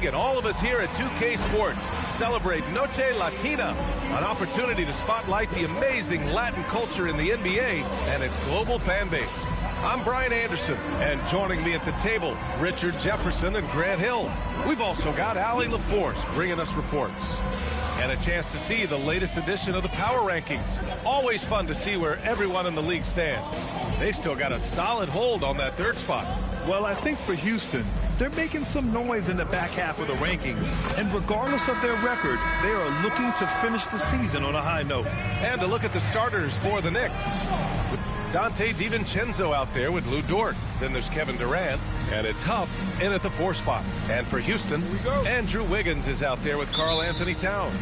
League and all of us here at 2K Sports celebrate Noche Latina, an opportunity to spotlight the amazing Latin culture in the NBA and its global fan base. I'm Brian Anderson, and joining me at the table, Richard Jefferson and Grant Hill. We've also got Allie LaForce bringing us reports. And a chance to see the latest edition of the Power Rankings. Always fun to see where everyone in the league stands. They've still got a solid hold on that third spot. Well, I think for Houston, they're making some noise in the back half of the rankings. And regardless of their record, they are looking to finish the season on a high note. And to look at the starters for the Knicks. With Dante DiVincenzo out there with Lou Dort. Then there's Kevin Durant. And it's Huff in at the 4 spot. And for Houston, Andrew Wiggins is out there with Karl Anthony Towns.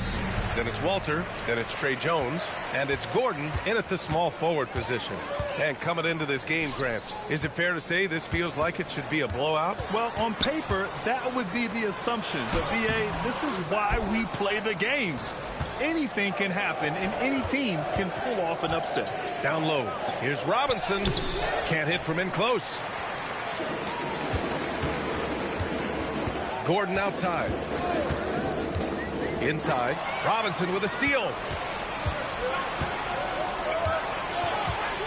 Then it's Walter. Then it's Trey Jones. And it's Gordon in at the small forward position. And coming into this game, Grant, is it fair to say this feels like it should be a blowout? Well, on paper, that would be the assumption. But, B.A., this is why we play the games. Anything can happen, and any team can pull off an upset. Down low. Here's Robinson. Can't hit from in close. Gordon outside. Inside. Robinson with a steal.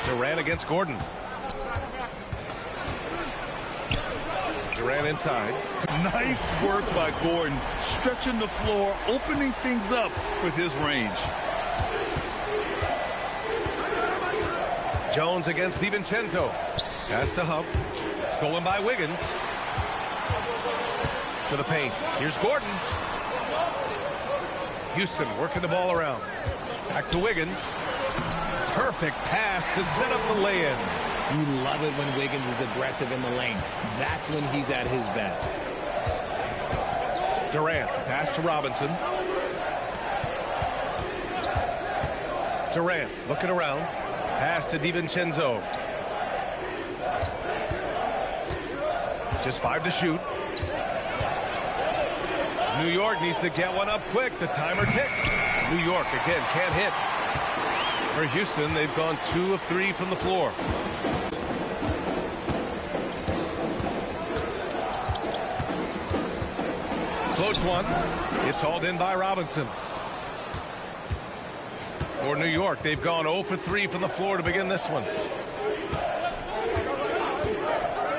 Durant against Gordon. Durant inside. Nice work by Gordon, stretching the floor, opening things up with his range. Jones against DiVincenzo. Pass to Huff. Stolen by Wiggins. To the paint. Here's Gordon. Houston working the ball around. Back to Wiggins. Perfect pass to set up the lay-in. You love it when Wiggins is aggressive in the lane. That's when he's at his best. Durant, pass to Robinson. Durant looking around. Pass to DiVincenzo. Just 5 to shoot. New York needs to get one up quick. The timer ticks. New York again can't hit. For Houston, they've gone 2 of 3 from the floor. Floats one. It's hauled in by Robinson. For New York, they've gone 0 for 3 from the floor to begin this one.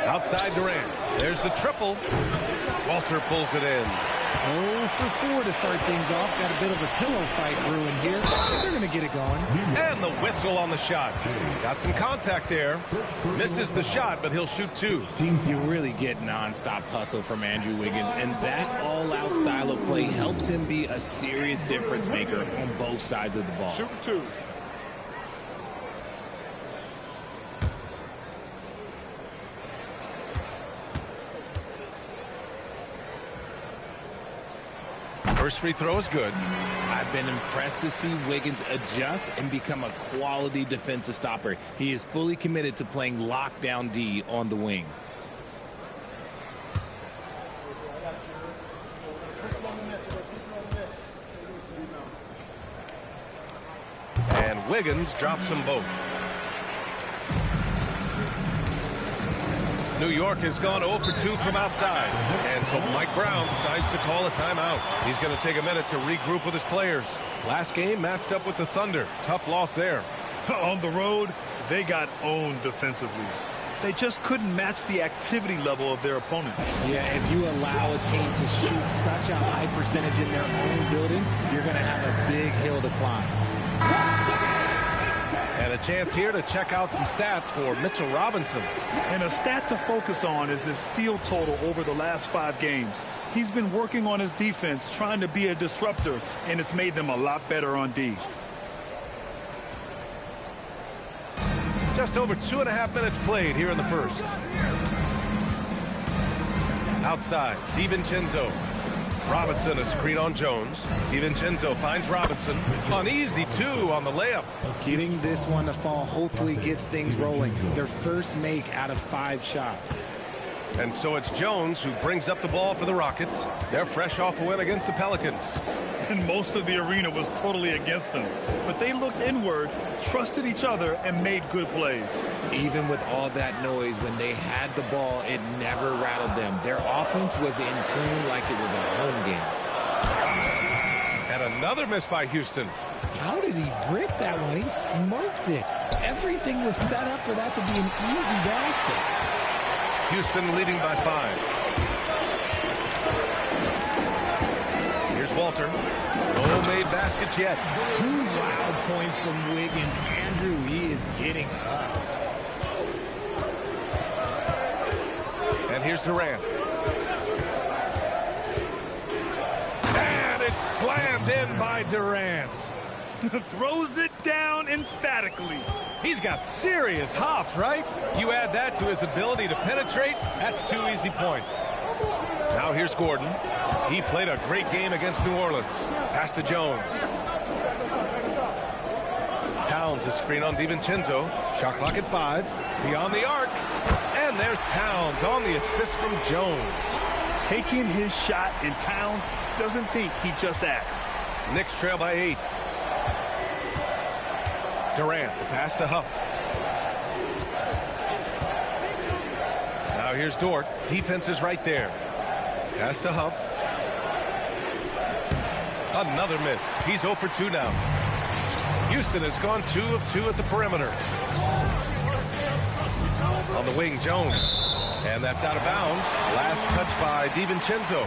Outside Durant. There's the triple. Walter pulls it in. 0 for 4 to start things off. Got a bit of a pillow fight brewing here. They're going to get it going. And the whistle on the shot. Got some contact there. Misses the shot, but he'll shoot 2. You really get nonstop hustle from Andrew Wiggins, and that all-out style of play helps him be a serious difference maker on both sides of the ball. Shooting 2. First free throw is good. I've been impressed to see Wiggins adjust and become a quality defensive stopper. He is fully committed to playing lockdown D on the wing. And Wiggins drops them both. New York has gone 0 for 2 from outside. And so Mike Brown decides to call a timeout. He's going to take a minute to regroup with his players. Last game matched up with the Thunder. Tough loss there. On the road, they got owned defensively. They just couldn't match the activity level of their opponent. Yeah, if you allow a team to shoot such a high percentage in their own building, you're going to have a big hill to climb. And a chance here to check out some stats for Mitchell Robinson. And a stat to focus on is his steal total over the last 5 games. He's been working on his defense, trying to be a disruptor, and it's made them a lot better on D. Just over 2.5 minutes played here in the first. Outside, DiVincenzo. Robinson, a screen on Jones. DiVincenzo finds Robinson. An easy 2 on the layup. Getting this one to fall hopefully gets things rolling. Their first make out of 5 shots. And so it's Jones who brings up the ball for the Rockets. They're fresh off a win against the Pelicans. And most of the arena was totally against them. But they looked inward, trusted each other, and made good plays. Even with all that noise, when they had the ball, it never rattled them. Their offense was in tune like it was a home game. And another miss by Houston. How did he brick that one? He smoked it. Everything was set up for that to be an easy basket. Houston leading by 5. Here's Walter. No made baskets yet. 2 wild points from Wiggins. Andrew, he is getting up. And here's Durant. And it's slammed in by Durant. Throws it down emphatically. He's got serious hops, right? You add that to his ability to penetrate, that's 2 easy points. Now here's Gordon. He played a great game against New Orleans. Pass to Jones. Towns is screen on DiVincenzo. Shot clock at 5. Beyond the arc. And there's Towns on the assist from Jones. Taking his shot, and Towns doesn't think, he just acts. Knicks trail by 8. Durant, the pass to Huff. Now here's Dort. Defense is right there. Pass to Huff. Another miss. He's 0 for 2 now. Houston has gone 2 of 2 at the perimeter. On the wing, Jones. And that's out of bounds. Last touch by DiVincenzo.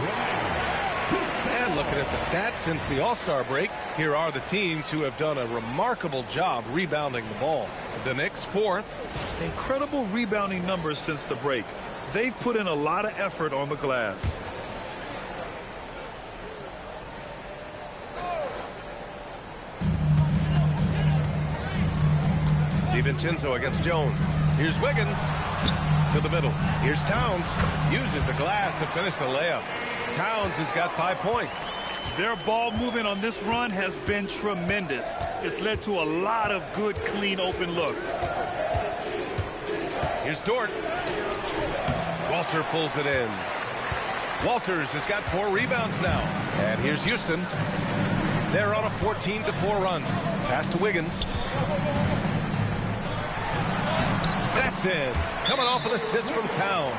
And looking at the stats since the All-Star break, here are the teams who have done a remarkable job rebounding the ball. The Knicks, 4th. Incredible rebounding numbers since the break. They've put in a lot of effort on the glass. DiVincenzo against Jones. Here's Wiggins to the middle. Here's Towns. Uses the glass to finish the layup. Towns has got 5 points. Their ball movement on this run has been tremendous. It's led to a lot of good, clean, open looks. Here's Dort. Walter pulls it in. Walters has got 4 rebounds now. And here's Houston. They're on a 14-4 run. Pass to Wiggins. That's in. Coming off an assist from Towns.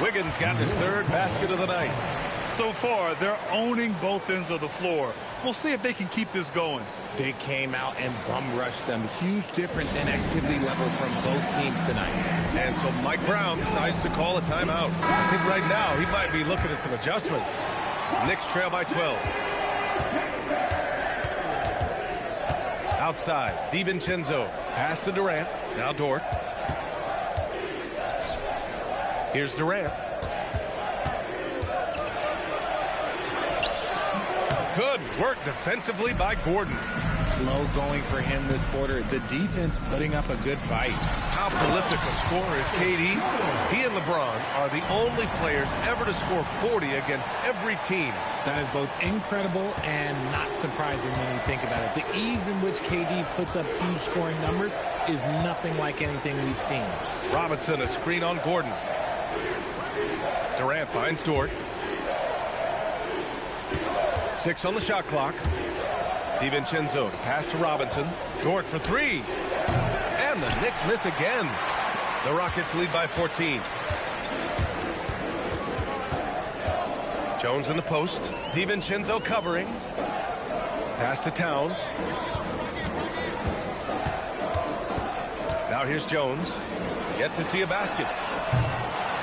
Wiggins got his 3rd basket of the night. So far, they're owning both ends of the floor. We'll see if they can keep this going. They came out and bum rushed them. Huge difference in activity level from both teams tonight. And so Mike Brown decides to call a timeout. I think right now he might be looking at some adjustments. Knicks trail by 12. Outside, DiVincenzo. Pass to Durant. Now Dort. Here's Durant. Good work defensively by Gordon. Slow going for him this quarter. The defense putting up a good fight. How prolific a scorer is KD? He and LeBron are the only players ever to score 40 against every team. That is both incredible and not surprising when you think about it. The ease in which KD puts up huge scoring numbers is nothing like anything we've seen. Robinson, a screen on Gordon. Durant finds Dort. 6 on the shot clock. DiVincenzo to pass to Robinson. Dort for 3. And the Knicks miss again. The Rockets lead by 14. Jones in the post. DiVincenzo covering. Pass to Towns. Now here's Jones. Yet to see a basket.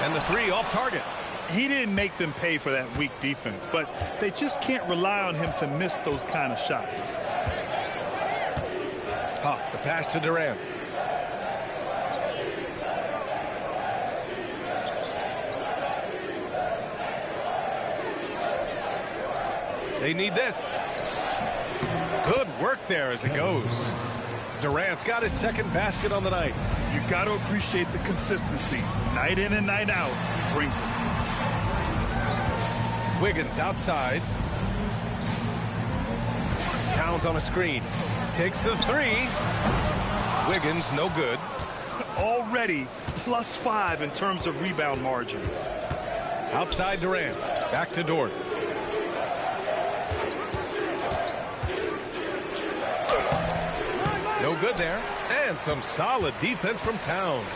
And the 3 off target. He didn't make them pay for that weak defense, but they just can't rely on him to miss those kind of shots. Huff, the pass to Durant. They need this. Good work there as it goes. Durant's got his 2nd basket on the night. You got to appreciate the consistency. Night in and night out, he brings it. Wiggins outside. Towns on a screen. Takes the 3. Wiggins no good. already +5 in terms of rebound margin. Outside Durant. Back to Dort. No good there. And some solid defense from Towns.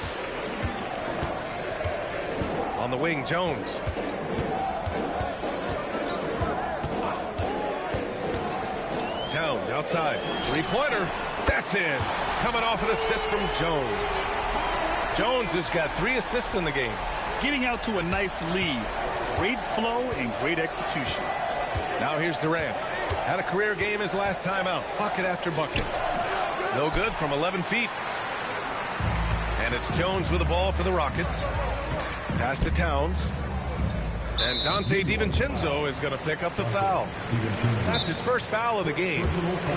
On the wing, Jones. Towns outside. Three-pointer. That's in. Coming off an assist from Jones. Jones has got 3 assists in the game. Getting out to a nice lead. Great flow and great execution. Now here's Durant. Had a career game his last time out. Bucket after bucket. No good from 11 feet. And it's Jones with the ball for the Rockets. Pass to Towns. And Dante DiVincenzo is going to pick up the foul. That's his first foul of the game.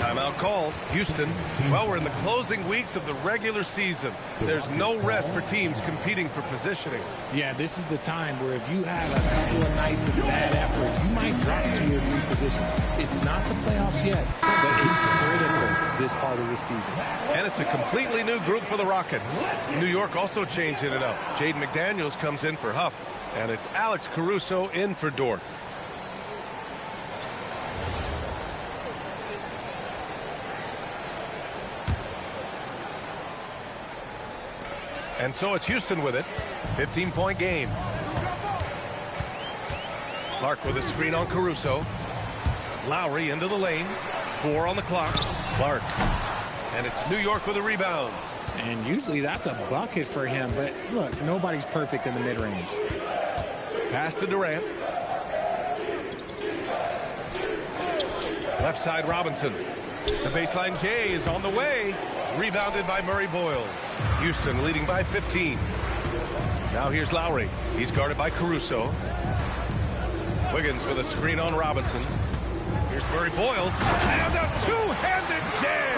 Timeout called. Houston. Well, we're in the closing weeks of the regular season. There's no rest for teams competing for positioning. Yeah, this is the time where if you have a couple of nights of bad effort, you might drop 2 or 3 positions. It's not the playoffs yet, but it's critical this part of the season. And it's a completely new group for the Rockets. New York also changing it up. Jaden McDaniels comes in for Huff. And it's Alex Caruso in for Dort. And so it's Houston with it. 15-point game. Clark with a screen on Caruso. Lowry into the lane. 4 on the clock. Clark. And it's New York with a rebound. And usually that's a bucket for him. But look, nobody's perfect in the mid-range. Pass to Durant. Left side Robinson. The baseline J is on the way. Rebounded by Murray Boyles. Houston leading by 15. Now here's Lowry. He's guarded by Caruso. Wiggins with a screen on Robinson. Here's Murray Boyles. And a two-handed jam.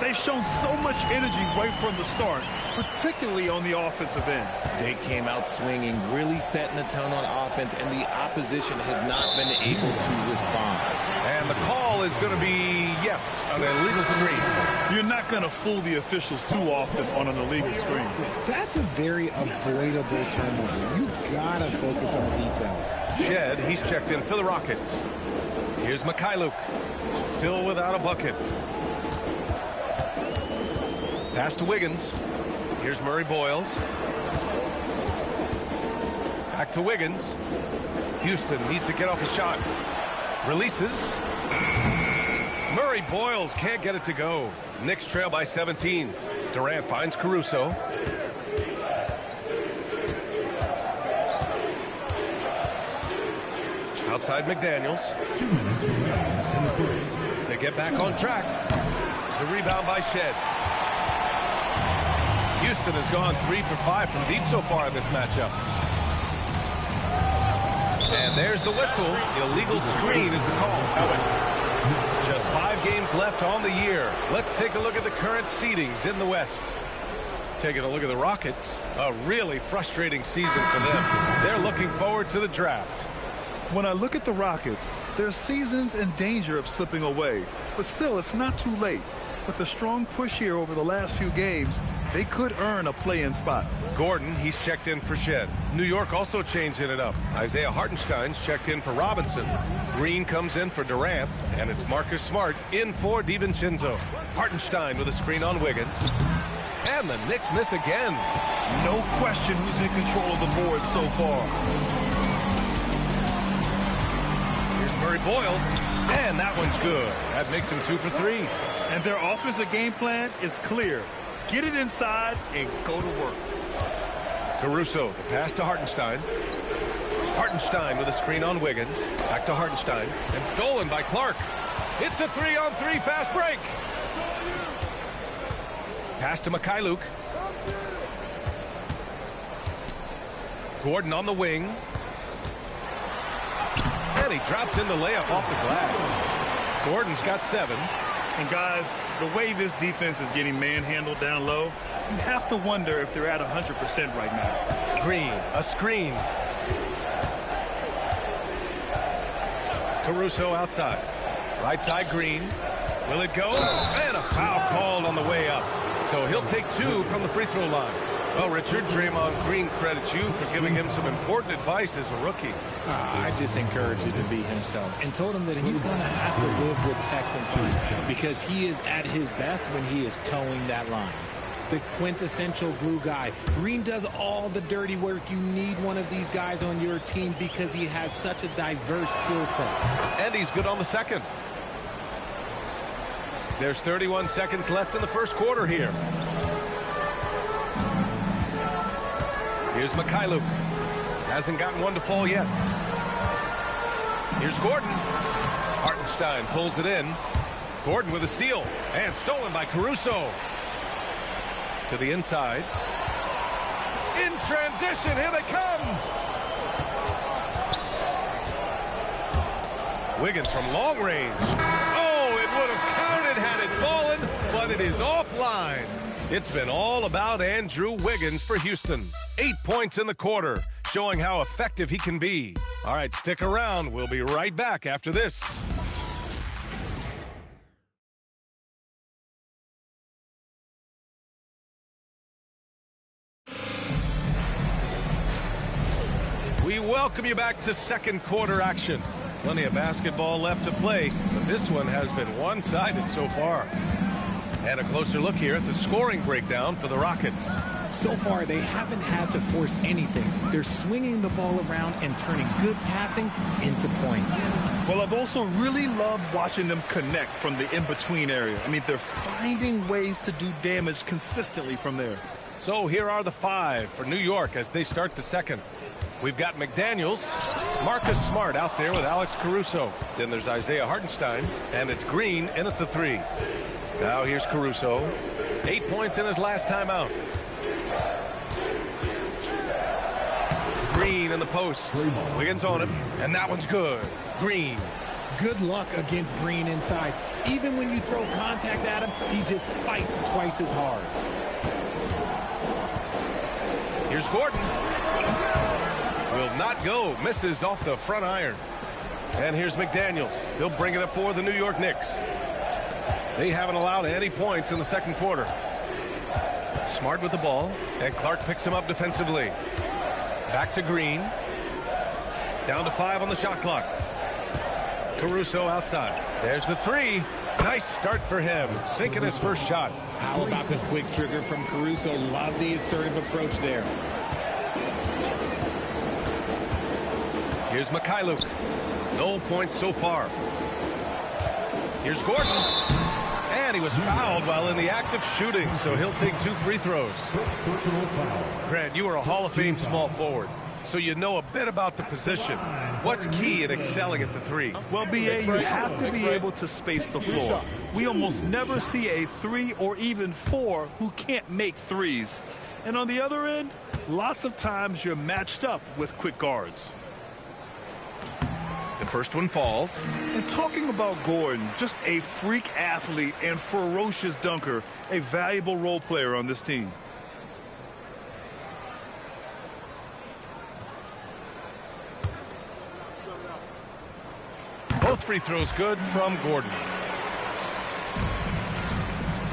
They've shown so much energy right from the start, particularly on the offensive end. They came out swinging, really setting the tone on offense, and the opposition has not been able to respond. And the call is going to be, yes, an illegal screen. You're not going to fool the officials too often on an illegal screen. That's a very avoidable turnover. You got to focus on the details. Shed, he's checked in for the Rockets. Here's Mikhailuk, still without a bucket. Pass to Wiggins. Here's Murray Boyles. Back to Wiggins. Houston needs to get off a shot. Releases. Murray Boyles can't get it to go. Knicks trail by 17. Durant finds Caruso. Outside McDaniels. They get back on track. The rebound by Shed. Houston has gone 3 for 5 from deep so far in this matchup. And there's the whistle. Illegal screen is the call. Just 5 games left on the year. Let's take a look at the current seedings in the West. Taking a look at the Rockets. A really frustrating season for them. They're looking forward to the draft. When I look at the Rockets, their season's in danger of slipping away. But still, it's not too late. With the strong push here over the last few games, they could earn a play-in spot. Gordon, he's checked in for Shed. New York also changing it up. Isaiah Hartenstein's checked in for Robinson. Green comes in for Durant, and it's Marcus Smart in for DiVincenzo. Hartenstein with a screen on Wiggins. And the Knicks miss again. No question who's in control of the board so far. Here's Murray Boyles, and that one's good. That makes him 2 for 3. And their offensive game plan is clear. Get it inside and go to work. Caruso, the pass to Hartenstein. Hartenstein with a screen on Wiggins. Back to Hartenstein. And stolen by Clark. It's a 3-on-3 fast break. Pass to Mikhailuk. Gordon on the wing. And he drops in the layup off the glass. Gordon's got 7. And guys, the way this defense is getting manhandled down low, you have to wonder if they're at 100% right now. Green, a screen. Caruso outside. Right side Green. Will it go? And a foul called on the way up. So he'll take 2 from the free throw line. Well, Richard, Draymond Green credits you for giving him some important advice as a rookie. I just encouraged him to be himself and told him that he's going to have to live with Texan fans because he is at his best when he is towing that line. The quintessential glue guy. Green does all the dirty work. You need one of these guys on your team because he has such a diverse skill set. And he's good on the second. There's 31 seconds left in the first quarter here. Here's Mikhailuk. Hasn't gotten one to fall yet. Here's Gordon. Hartenstein pulls it in. Gordon with a steal. And stolen by Caruso. To the inside. In transition. Here they come. Wiggins from long range. Oh, it would have counted had it fallen, but it is offline. It's been all about Andrew Wiggins for Houston. 8 points in the quarter, showing how effective he can be. All right, stick around. We'll be right back after this. We welcome you back to second quarter action. Plenty of basketball left to play, but this one has been one-sided so far. And a closer look here at the scoring breakdown for the Rockets. So far, they haven't had to force anything. They're swinging the ball around and turning good passing into points. Well, I've also really loved watching them connect from the in-between area. I mean, they're finding ways to do damage consistently from there. So here are the 5 for New York as they start the second. We've got McDaniels, Marcus Smart out there with Alex Caruso. Then there's Isaiah Hartenstein, and it's Green in at the 3. Now here's Caruso. 8 points in his last time out. Green in the post. Wiggins on him, and that one's good. Green. Good luck against Green inside. Even when you throw contact at him, he just fights twice as hard. Here's Gordon. Will not go. Misses off the front iron. And here's McDaniels. He'll bring it up for the New York Knicks. They haven't allowed any points in the second quarter. Smart with the ball, and Clark picks him up defensively. Back to Green. Down to 5 on the shot clock. Caruso outside. There's the 3. Nice start for him. Sinking his first shot. How about the quick trigger from Caruso? Love the assertive approach there. Here's Mikhailuk. No points so far. Here's Gordon. And he was fouled while in the act of shooting, so he'll take 2 free throws. Grant, you are a Hall of Fame small forward, so you know a bit about the position. What's key in excelling at the 3? Well, B.A., you have to be able to space the floor. We almost never see a 3 or even 4 who can't make threes. And on the other end, lots of times you're matched up with quick guards. The first one falls. And talking about Gordon, just a freak athlete and ferocious dunker, a valuable role player on this team. Both free throws good from Gordon.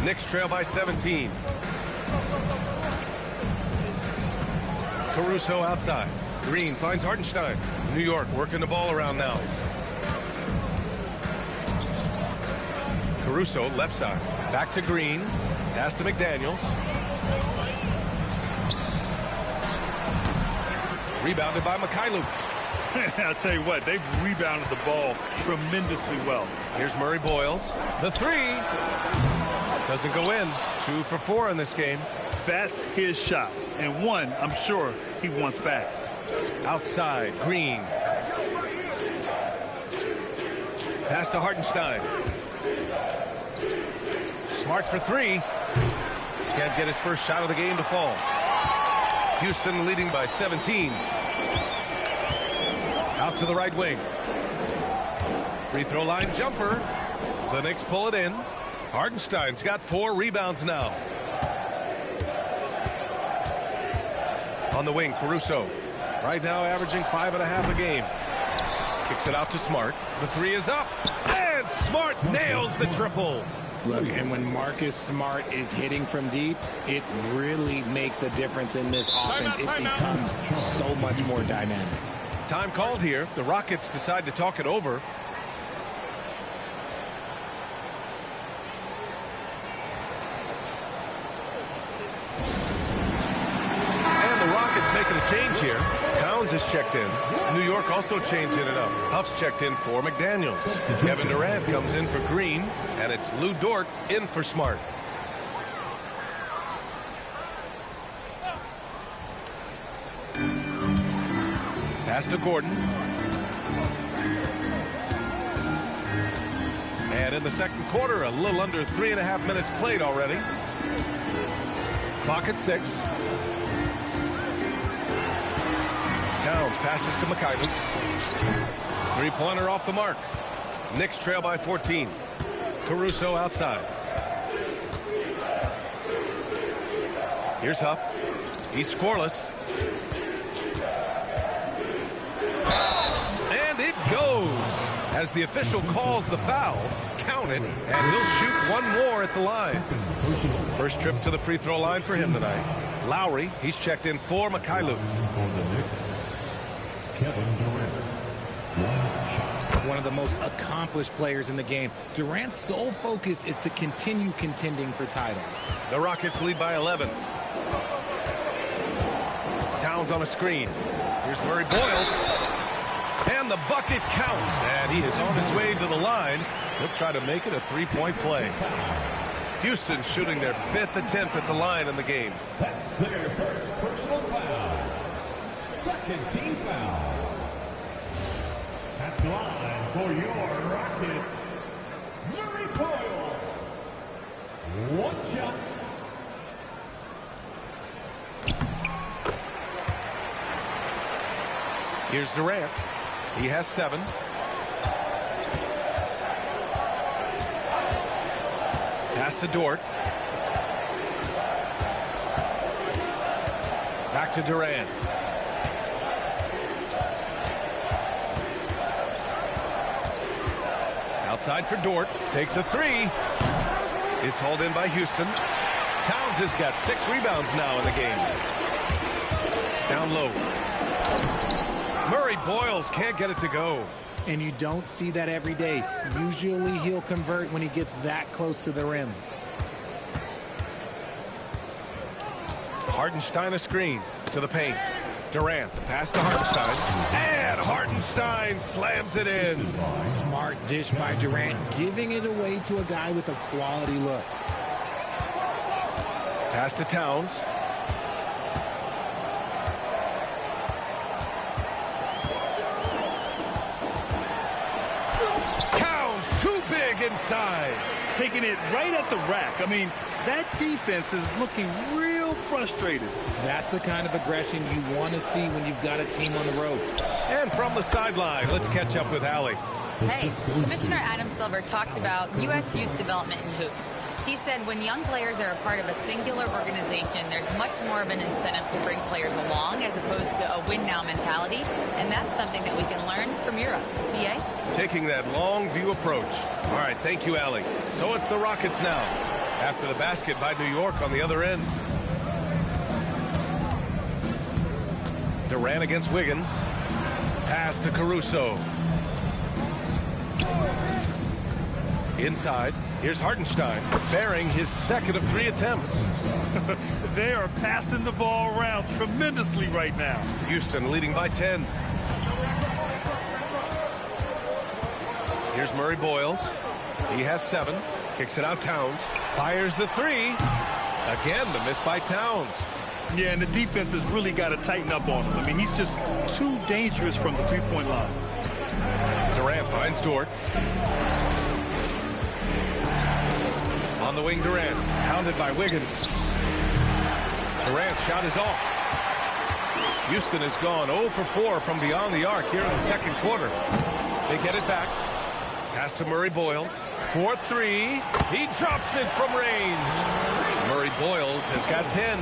Knicks trail by 17. Caruso outside. Green finds Hartenstein. New York working the ball around now. Caruso left side. Back to Green. Pass to McDaniels. Rebounded by Mikhailuk. I'll tell you what, they've rebounded the ball tremendously well. Here's Murray Boyles. The 3 doesn't go in. 2 for 4 in this game. That's his shot, and one I'm sure he wants back. Outside, Green. Pass to Hartenstein. Smart for 3. Can't get his first shot of the game to fall. Houston leading by 17. Out to the right wing. Free throw line jumper. The Knicks pull it in. Hartenstein's got 4 rebounds now. On the wing, Caruso. Right now averaging 5.5 a game. Kicks it out to Smart. The 3 is up. And Smart nails the triple. Look, and when Marcus Smart is hitting from deep, it really makes a difference in this offense. It becomes so much more dynamic. Time called here. The Rockets decide to talk it over. And the Rockets making a change here. Towns is checked in. New York also changing it up. Huff's checked in for McDaniels. Kevin Durant comes in for Green, and it's Lou Dort in for Smart. Pass to Gordon. And in the second quarter, a little under 3.5 minutes played already. Clock at 6. Towns passes to Mikhailiuk. Three-pointer off the mark. Knicks trail by 14. Caruso outside. Here's Huff. He's scoreless. And it goes. As the official calls the foul, count it, and he'll shoot one more at the line. First trip to the free throw line for him tonight. Lowry, he's checked in for Mikhailiuk. One of the most accomplished players in the game. Durant's sole focus is to continue contending for titles. The Rockets lead by 11. Towns on a screen. Here's Murray Boyles. And the bucket counts. And he is on his way to the line. He'll try to make it a three-point play. Houston shooting their 5th attempt at the line in the game. That's their first personal foul. Second team foul. At the line for your Rockets, Murray Boyles. One shot. Here's Durant. He has 7. Pass to Dort. Back to Durant. Outside for Dort. Takes a 3. It's hauled in by Houston. Towns has got 6 rebounds now in the game. Down low. Murray Boyles can't get it to go. And you don't see that every day. Usually he'll convert when he gets that close to the rim. Hartenstein a screen to the paint. Durant, the pass to Hartenstein. And Hartenstein slams it in. Smart dish by Durant, giving it away to a guy with a quality look. Pass to Towns. Inside. Taking it right at the rack. I mean, that defense is looking real frustrated. That's the kind of aggression you want to see when you've got a team on the ropes. And from the sideline, let's catch up with Allie. Hey, Commissioner Adam Silver talked about U.S. youth development in hoops. He said when young players are a part of a singular organization, there's much more of an incentive to bring players along as opposed to a win-now mentality, and that's something that we can learn from Europe. BA? Taking that long view approach. All right, thank you, Allie. So it's the Rockets now, after the basket by New York on the other end. Durant against Wiggins. Pass to Caruso. Inside, here's Hartenstein, bearing his second of 3 attempts. They are passing the ball around tremendously right now. Houston leading by 10. Here's Murray Boyles. He has 7. Kicks it out Towns. Fires the 3. Again, the miss by Towns. Yeah, and the defense has really got to tighten up on him. I mean, he's just too dangerous from the three-point line. Durant finds Dort. On the wing, Durant, hounded by Wiggins. Durant's shot is off. Houston has gone 0 for 4 from beyond the arc here in the second quarter. They get it back. Pass to Murray Boyles. 4-3. He drops it from range. Murray Boyles has got 10.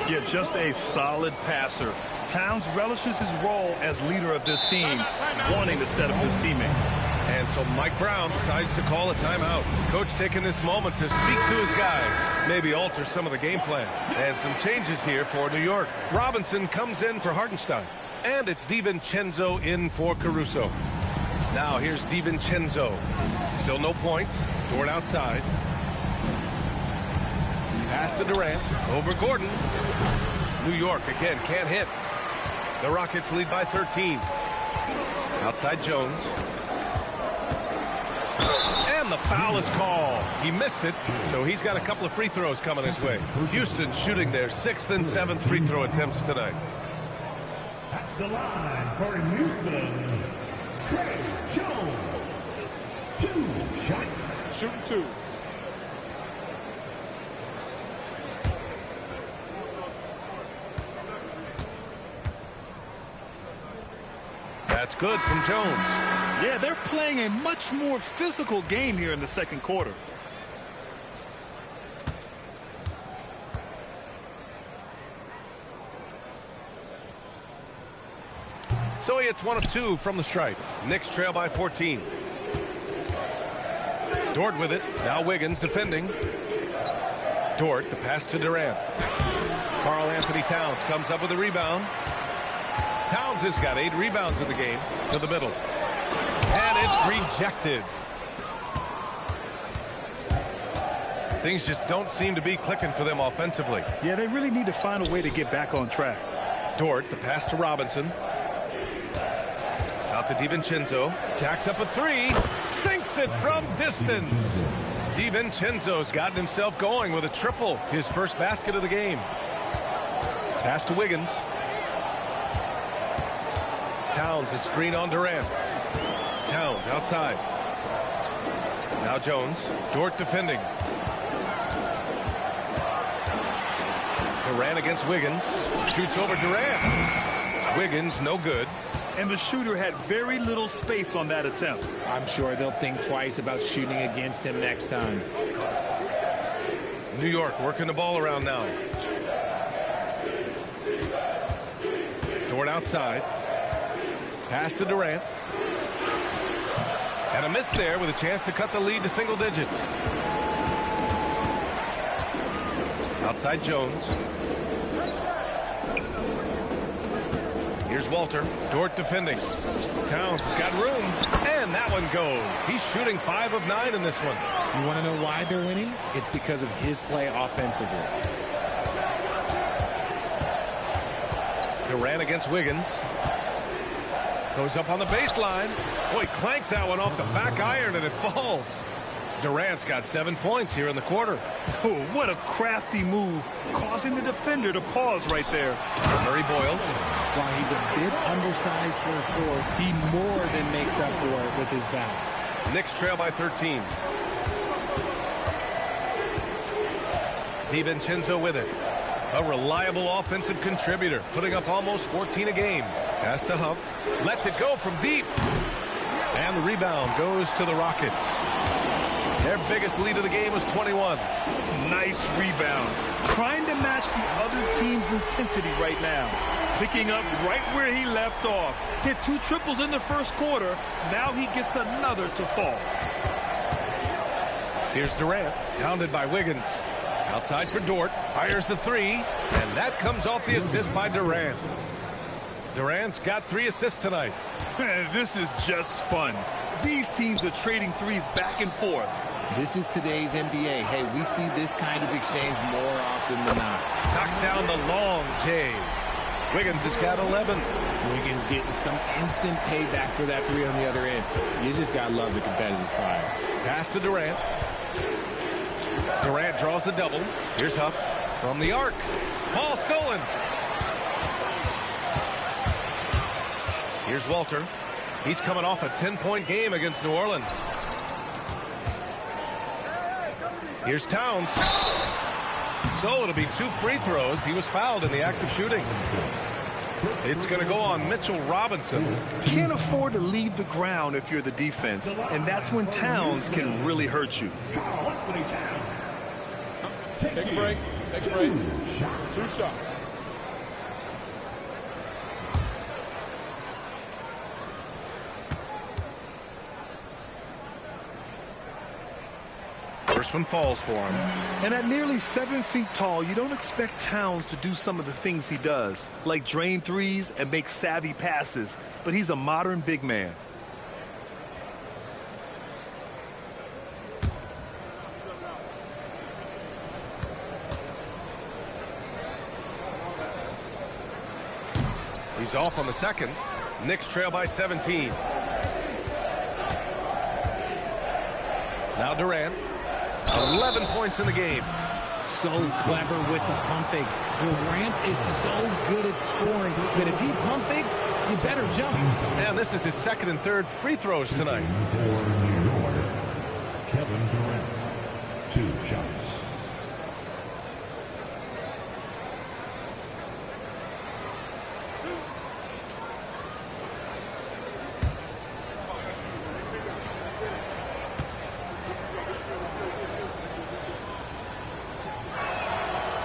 Yeah, just a solid passer. Towns relishes his role as leader of this team, wanting to set up his teammates. And so Mike Brown decides to call a timeout. Coach taking this moment to speak to his guys, maybe alter some of the game plan. And some changes here for New York. Robinson comes in for Hartenstein. And it's DiVincenzo in for Caruso. Now here's DiVincenzo. Still no points. Dort outside. Pass to Durant. Over Gordon. New York again can't hit. The Rockets lead by 13. Outside Jones. And the foul is called. He missed it, so he's got a couple of free throws coming his way. Houston shooting their 6th and 7th free throw attempts tonight. At the line for Houston, Trey Jones. 2 shots. Shooting 2. That's good from Jones. Yeah, they're playing a much more physical game here in the second quarter. So he hits 1 of 2 from the stripe. Knicks trail by 14. Dort with it. Now Wiggins defending. Dort, the pass to Durant. Karl-Anthony Towns comes up with a rebound. Towns has got 8 rebounds in the game. To the middle. And it's rejected. Things just don't seem to be clicking for them offensively. Yeah, they really need to find a way to get back on track. Dort, the pass to Robinson. Out to DiVincenzo. Tacks up a 3. Sinks it from distance. DiVincenzo's gotten himself going with a triple. His first basket of the game. Pass to Wiggins. Towns, a screen on Durant. Towns outside. Now Jones. Dort defending. Durant against Wiggins. Shoots over Durant. Wiggins, no good. And the shooter had very little space on that attempt. I'm sure they'll think twice about shooting against him next time. New York working the ball around now. Dort outside. Pass to Durant. And a miss there with a chance to cut the lead to single digits. Outside Jones. Here's Walter. Dort defending. Towns has got room. And that one goes. He's shooting 5 of 9 in this one. You want to know why they're winning? It's because of his play offensively. Durant against Wiggins. Goes up on the baseline. Boy, clanks that one off the back iron and it falls. Durant's got 7 points here in the quarter. Oh, what a crafty move, causing the defender to pause right there. Murray Boyles. While he's a bit undersized for a 4, he more than makes up for it with his bounce. Knicks trail by 13. DiVincenzo with it. A reliable offensive contributor, putting up almost 14 a game. Pass to Huff. Lets it go from deep. And the rebound goes to the Rockets. Their biggest lead of the game was 21. Nice rebound. Trying to match the other team's intensity right now. Picking up right where he left off. Hit 2 triples in the first quarter. Now he gets another to fall. Here's Durant, pounded by Wiggins. Outside for Dort. Fires the 3. And that comes off the assist by Durant. Durant's got 3 assists tonight. This is just fun. These teams are trading threes back and forth. This is today's NBA. Hey, we see this kind of exchange more often than not. Knocks down the long J. Wiggins has got 11. Wiggins getting some instant payback for that 3 on the other end. You just got to love the competitive fire. Pass to Durant. Durant draws the double. Here's Huff from the arc. Ball stolen. Here's Walter. He's coming off a 10-point game against New Orleans. Here's Towns. So it'll be 2 free throws. He was fouled in the act of shooting. It's going to go on Mitchell Robinson. Can't afford to leave the ground if you're the defense, and that's when Towns can really hurt you. Take a break. Take a break. 2 shots. First one falls for him. And at nearly 7 feet tall, you don't expect Towns to do some of the things he does, like drain threes and make savvy passes, but he's a modern big man. He's off on the second. Knicks trail by 17. Now Durant. 11 points in the game. So clever with the pump fake. Durant is so good at scoring that if he pump fakes, you better jump. And this is his second and third free throws tonight. For New York, Kevin Durant. 2 shots.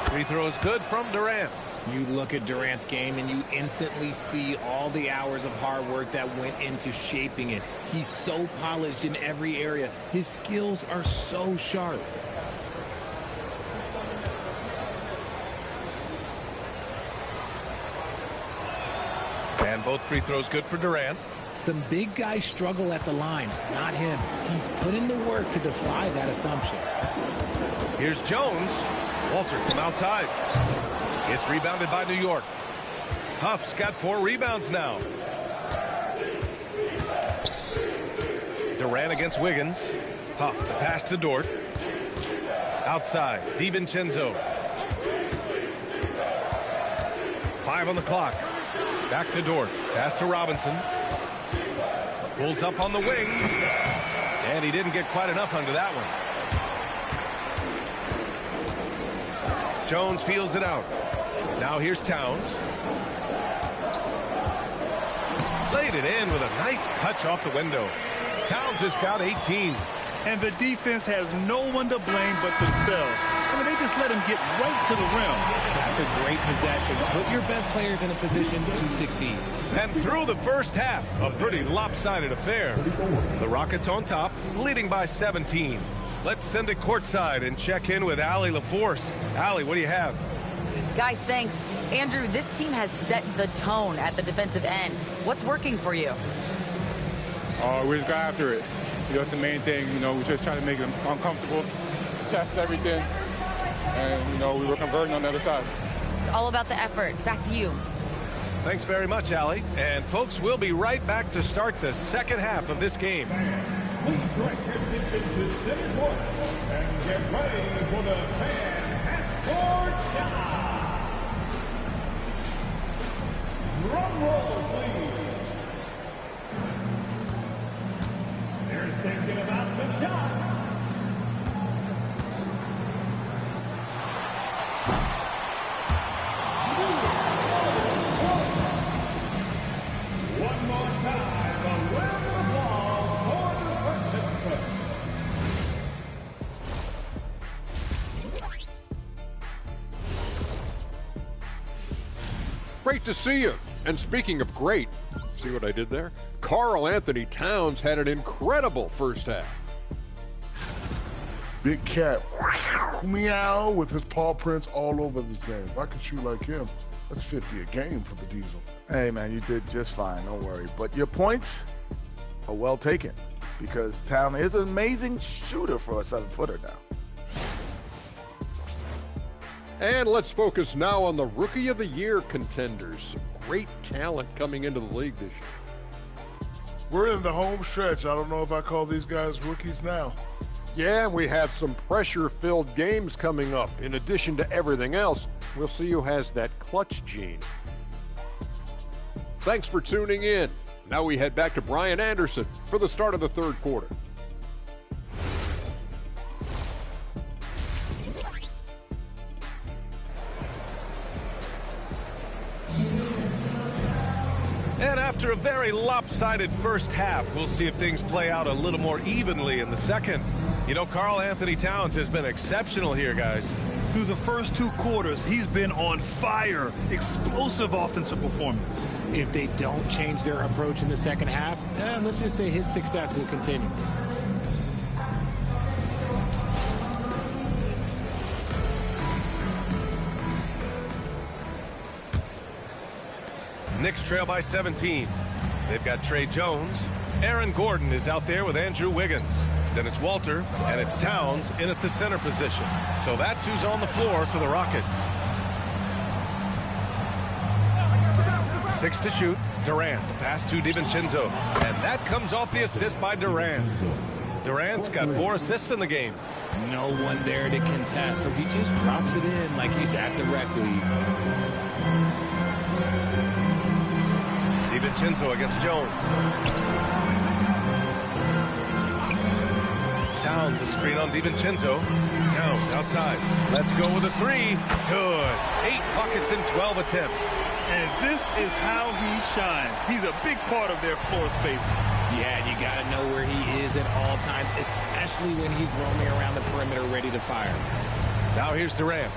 Free throws good from Durant. You look at Durant's game and you instantly see all the hours of hard work that went into shaping it. He's so polished in every area. His skills are so sharp. And both free throws good for Durant. Some big guys struggle at the line, not him. He's put in the work to defy that assumption. Here's Jones. Walter from outside. It's rebounded by New York. Huff's got 4 rebounds now. Durant against Wiggins. Huff, the pass to Dort. Outside, DiVincenzo. 5 on the clock. Back to Dort. Pass to Robinson. Pulls up on the wing. And he didn't get quite enough under that one. Jones feels it out. Now here's Towns. Laid it in with a nice touch off the window. Towns has got 18. And the defense has no one to blame but themselves. I mean, they just let him get right to the rim. That's a great possession. Put your best players in a position to succeed. And through the first half, a pretty lopsided affair. The Rockets on top, leading by 17. Let's send it courtside and check in with Allie LaForce. Allie, what do you have? Guys, thanks. Andrew, this team has set the tone at the defensive end. What's working for you? We just got after it. That's the main thing. We just try to make them uncomfortable, test everything, and, we were converting on the other side. It's all about the effort. Back to you. Thanks very much, Allie. And, folks, we'll be right back to start the second half of this game. Please direct your attention to center court and get ready for the fan escort shot. Drum roll, please. They're thinking about the shot. One more time, a round of applause for the participants. Great to see you. And speaking of great, see what I did there? Karl Anthony Towns had an incredible first half. Big cat, meow, with his paw prints all over this game. If I could shoot like him, that's 50 a game for the Diesel. Hey, man, you did just fine. Don't worry. But your points are well taken because Towns is an amazing shooter for a 7-footer now. And let's focus now on the Rookie of the Year contenders. Some great talent coming into the league this year. We're in the home stretch. I don't know if I call these guys rookies now. Yeah, and we have some pressure-filled games coming up. In addition to everything else, we'll see who has that clutch gene. Thanks for tuning in. Now we head back to Brian Anderson for the start of the third quarter. And after a very lopsided first half, we'll see if things play out a little more evenly in the second. Karl Anthony Towns has been exceptional here, guys. Through the first 2 quarters, he's been on fire. Explosive offensive performance. If they don't change their approach in the second half, let's just say his success will continue. Knicks trail by 17. They've got Trey Jones. Aaron Gordon is out there with Andrew Wiggins. Then it's Walter, and it's Towns in at the center position. So that's who's on the floor for the Rockets. 6 to shoot. Durant, the pass to DiVincenzo. And that comes off the assist by Durant. Durant's got 4 assists in the game. No one there to contest, so he just drops it in like he's at the rec league. DiVincenzo against Jones. Towns, a screen on DiVincenzo. Towns outside. Let's go with a 3. Good. 8 buckets in 12 attempts. And this is how he shines. He's a big part of their floor spacing. Yeah, you got to know where he is at all times, especially when he's roaming around the perimeter ready to fire. Now here's Durant.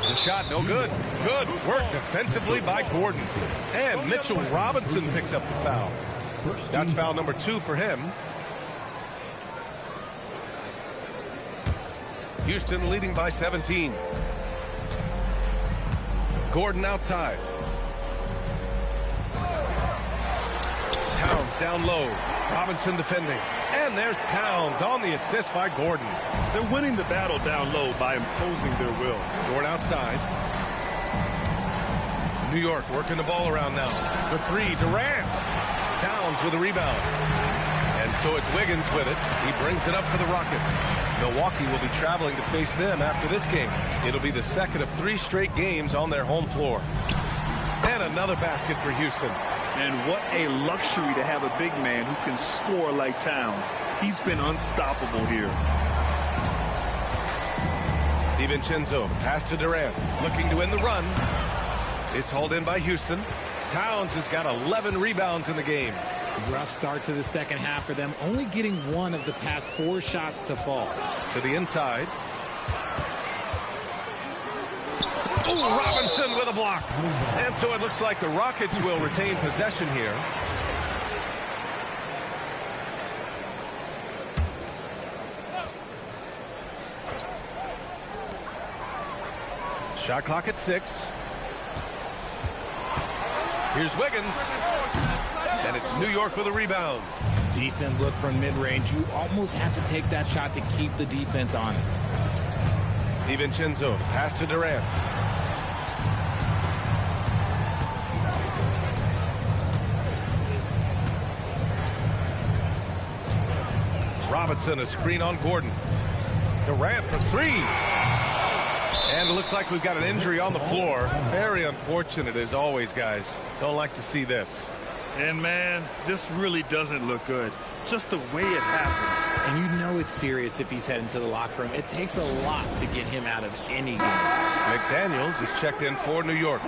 The shot, no good. Good work defensively by Gordon. And Mitchell Robinson picks up the foul. That's foul number 2 for him. Houston leading by 17. Gordon outside. Towns down low. Robinson defending. And there's Towns on the assist by Gordon. They're winning the battle down low by imposing their will. Gordon outside. New York working the ball around now. For 3, Durant. Towns with a rebound. And so it's Wiggins with it. He brings it up for the Rockets. Milwaukee will be traveling to face them after this game. It'll be the second of 3 straight games on their home floor. And another basket for Houston. And what a luxury to have a big man who can score like Towns. He's been unstoppable here. DiVincenzo, pass to Durant, looking to win the run. It's hauled in by Houston. Towns has got 11 rebounds in the game. Rough start to the second half for them, only getting 1 of the past 4 shots to fall. To the inside. Ooh, Robinson with a block. And so it looks like the Rockets will retain possession here. Shot clock at 6. Here's Wiggins. And it's New York with a rebound. Decent look from mid-range. You almost have to take that shot to keep the defense honest. DiVincenzo, pass to Durant. Robinson, a screen on Gordon. Durant for 3. And it looks like we've got an injury on the floor. Very unfortunate as always, guys. Don't like to see this. And man, this really doesn't look good. Just the way it happened. And you know it's serious if he's heading to the locker room. It takes a lot to get him out of any game. McDaniels is checked in for New York.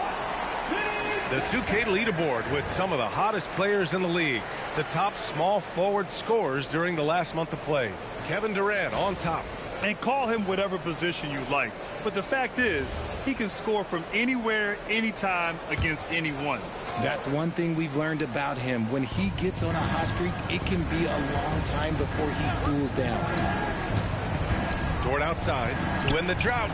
The 2K leaderboard with some of the hottest players in the league. The top small forward scorers during the last month of play. Kevin Durant on top. And call him whatever position you like. But the fact is, he can score from anywhere, anytime, against anyone. That's one thing we've learned about him. When he gets on a hot streak, it can be a long time before he cools down. Dort outside to win the drought.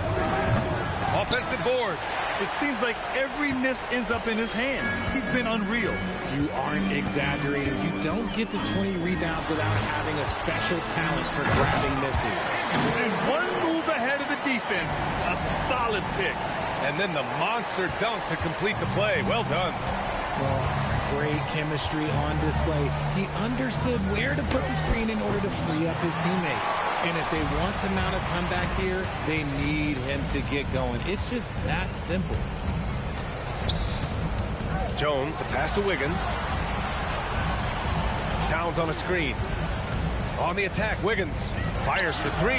Offensive board. It seems like every miss ends up in his hands. He's been unreal. You aren't exaggerating. You don't get to 20 rebounds without having a special talent for grabbing misses. And one move ahead of the defense, a solid pick. And then the monster dunk to complete the play. Well done. Well, great chemistry on display. He understood where to put the screen in order to free up his teammate. And if they want to mount a comeback here, they need him to get going. It's just that simple. Jones, the pass to Wiggins. Towns on a screen. On the attack, Wiggins fires for 3.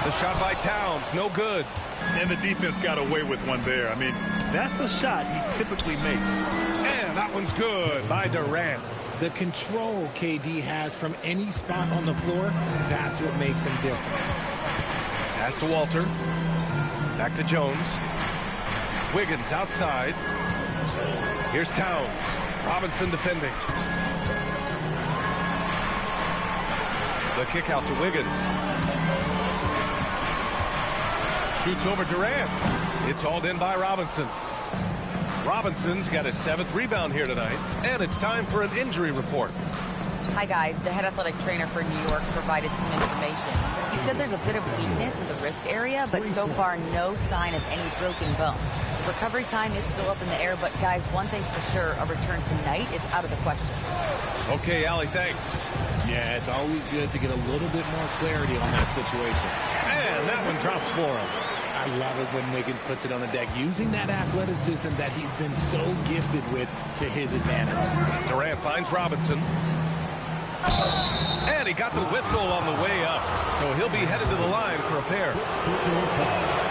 The shot by Towns, no good. And the defense got away with one there. I mean, that's a shot he typically makes. And that one's good by Durant. The control KD has from any spot on the floor, that's what makes him different. Pass to Walter. Back to Jones. Wiggins outside. Here's Towns. Robinson defending. The kick out to Wiggins. Shoots over Durant. It's hauled in by Robinson. Robinson's got his 7th rebound here tonight. And it's time for an injury report. Hi, guys. The head athletic trainer for New York provided some information. He said there's a bit of weakness in the wrist area, but so far no sign of any broken bones. Recovery time is still up in the air, but guys, one thing's for sure, a return tonight is out of the question. Okay, Allie, thanks. Yeah, it's always good to get a little bit more clarity on that situation. And that one drops for him. I love it when Wiggins puts it on the deck, using that athleticism that he's been so gifted with to his advantage. Durant finds Robinson. And he got the whistle on the way up, so he'll be headed to the line for a pair.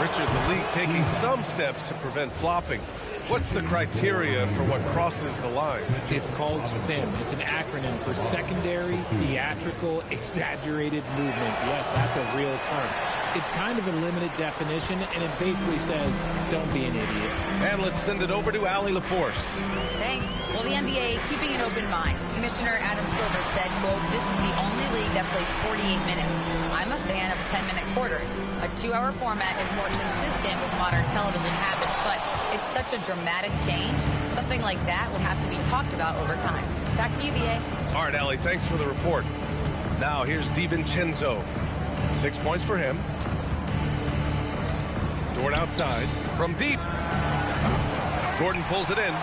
Richard, the league taking some steps to prevent flopping. What's the criteria for what crosses the line? It's called STEM. It's an acronym for secondary, theatrical, exaggerated movements. Yes, that's a real term. It's kind of a limited definition, and it basically says, don't be an idiot. And let's send it over to Allie LaForce. Thanks. Well, the NBA keeping an open mind. Commissioner Adam Silver said, quote, this is the only league that plays 48 minutes. I'm a fan of 10-minute quarters. A 2-hour format is more consistent with modern television habits, but it's such a dramatic change. Something like that will have to be talked about over time. Back to you, BA. All right, Allie, thanks for the report. Now here's DiVincenzo. 6 points for him. Dort outside from deep. Gordon pulls it in.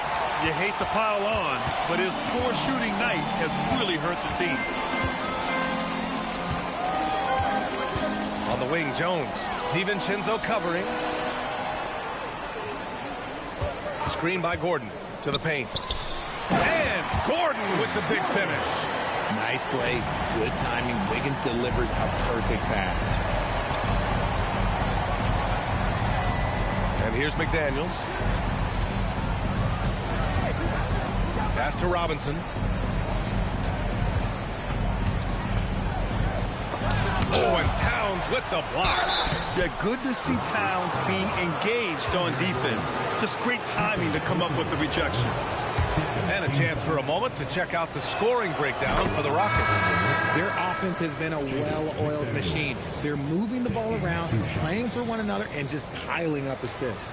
You hate to pile on, but his poor shooting night has really hurt the team. On the wing, Jones. DiVincenzo covering. Screen by Gordon to the paint. And Gordon with the big finish. Nice play. Good timing. Wiggins delivers a perfect pass. And here's McDaniels. Pass to Robinson. Oh, and Towns with the block. Yeah, good to see Towns being engaged on defense. Just great timing to come up with the rejection. And a chance for a moment to check out the scoring breakdown for the Rockets. Their offense has been a well-oiled machine. They're moving the ball around, playing for one another, and just piling up assists.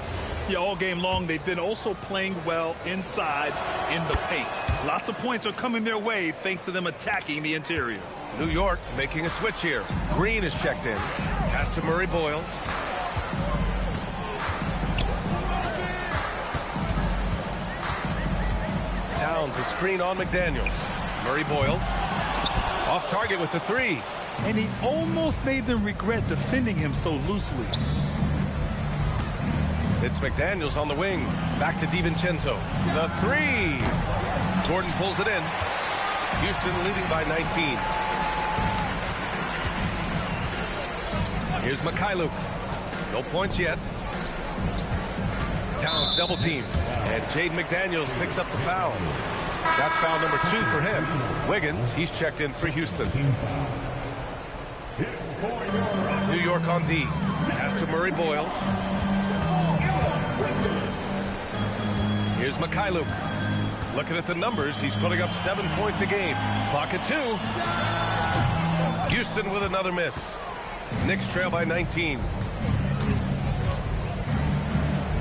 Yeah, all game long, they've been also playing well inside in the paint. Lots of points are coming their way thanks to them attacking the interior. New York making a switch here. Green is checked in. Pass to Murray Boyles. Towns a screen on McDaniels. Murray Boyles. Off target with the 3. And he almost made them regret defending him so loosely. It's McDaniels on the wing. Back to DiVincenzo. The 3. Gordon pulls it in. Houston leading by 19. Here's Mikhailuk. No points yet. Towns double teamed. And Jaden McDaniels picks up the foul. That's foul number 2 for him. Wiggins, he's checked in for Houston. New York on D. Pass to Murray Boyles. Here's Mikhailuk. Looking at the numbers, he's putting up 7 points a game. Clock at 2. Houston with another miss. Knicks trail by 19.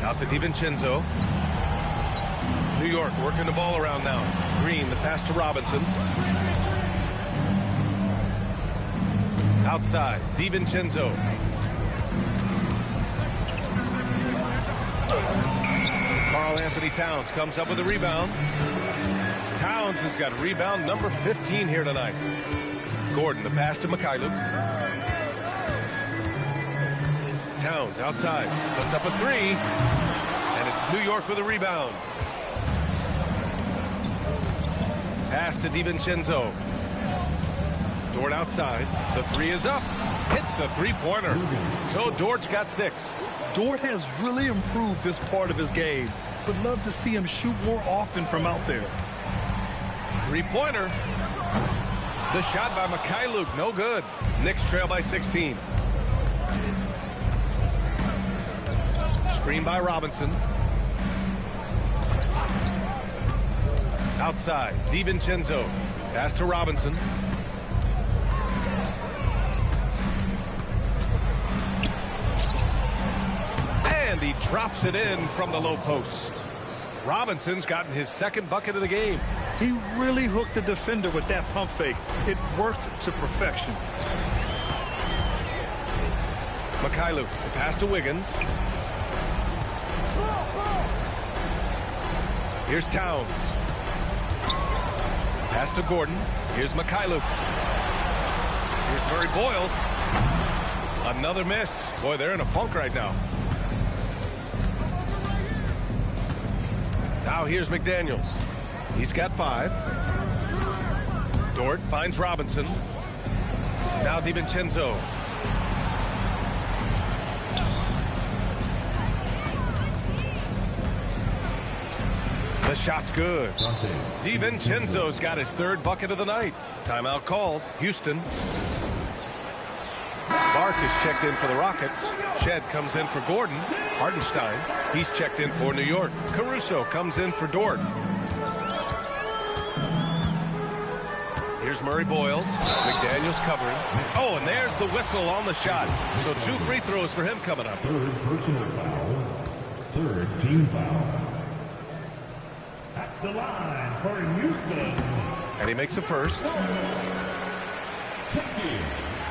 Out to DiVincenzo. New York working the ball around now. Green, the pass to Robinson. Outside, DiVincenzo. Karl Anthony Towns comes up with a rebound. Towns has got rebound number 15 here tonight. Gordon, the pass to Mikhailuk. Towns outside, puts up a 3. And it's New York with a rebound. Pass to DiVincenzo. Dort outside. The 3 is up. Hits the 3-pointer. So Dort's got 6. Dort has really improved this part of his game. Would love to see him shoot more often from out there. 3-pointer. The shot by Mikhailuk, no good. Knicks trail by 16. Screen by Robinson. Outside, DiVincenzo. Pass to Robinson. Drops it in from the low post. Robinson's gotten his second bucket of the game. He really hooked the defender with that pump fake. It worked to perfection. Mykhailiuk, the pass to Wiggins. Here's Towns. Pass to Gordon. Here's Mykhailiuk. Here's Murray Boyles. Another miss. Boy, they're in a funk right now. Now here's McDaniels. He's got 5. Dort finds Robinson. Now DiVincenzo. The shot's good. DiVincenzo's got his third bucket of the night. Timeout called. Houston. Clark is checked in for the Rockets. Shed comes in for Gordon. Hartenstein, he's checked in for New York. Caruso comes in for Dort. Here's Murray Boyles. McDaniels covering. Oh, and there's the whistle on the shot. So 2 free throws for him coming up. Third personal foul. Third team foul. At the line for Houston. And he makes the first. Taking